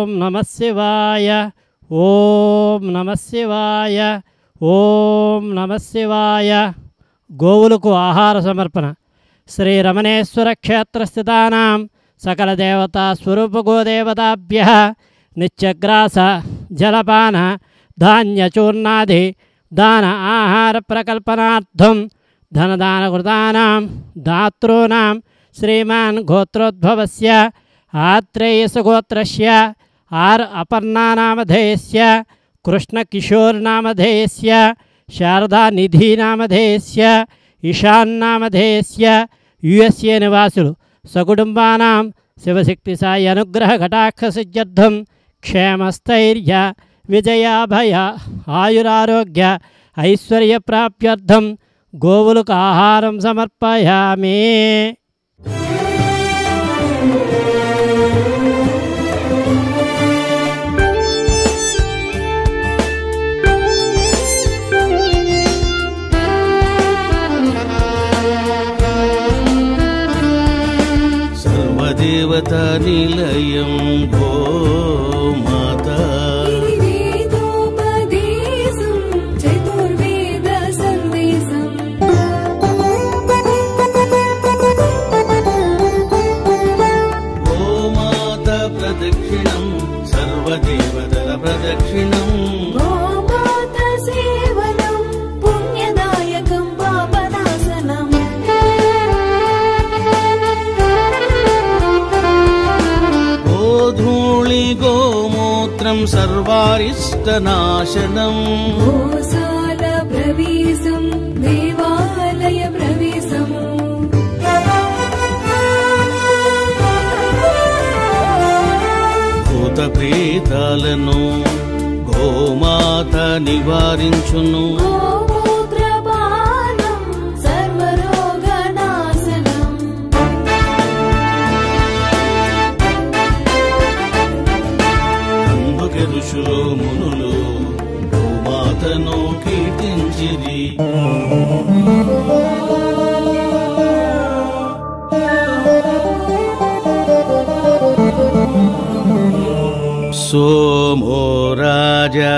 ఓం నమః శివాయ ఓం నమః శివాయ ఓం నమః శివాయ. గోవులకు ఆహార సమర్పణ. శ్రీ రమణేశ్వర క్షేత్రస్థితానాం సకల దేవతా స్వరూప గోదేవతాభ్యః నిత్యగ్రాస జలపాన ధాన్యచూర్ణాది దాన ఆహార ప్రకల్పనార్థం ధనదానకృతానాం దాతॄణాం శ్రీమాన్ గోత్రోద్భవస్య ఆత్రేయసగోత్రస్య ఆర్ అపర్ణానామధేయస్య కృష్ణకిశోర్నామధేయస్య శారదానిధినామధేయస్య ఈశాన్నామధేయస్య యుఎస్ఏ నివాసులు సకుటుంబానాం శివశక్తి సాయి అనుగ్రహ కటాక్ష సిద్ధ్యర్థం క్షేమస్థైర్య విజయాభయ ఆయురారోగ్య ఐశ్వర్య ప్రాప్త్యర్థం గోవులకు ఆహారం సమర్పయామి. సర్వదేవతా నిలయం గోమాతా గోమాతా ప్రదక్షిణం సర్వదేవతల ప్రదక్షిణం గోమూత్రం సర్వారిష్టనాశనం గోశాల ప్రవేశం దేవాలయ ప్రవేశం భూత ప్రేతాలను గోమాత నివారించును ఋషులు మునులు గోమాతను కీర్తించిరి. సోమో రాజా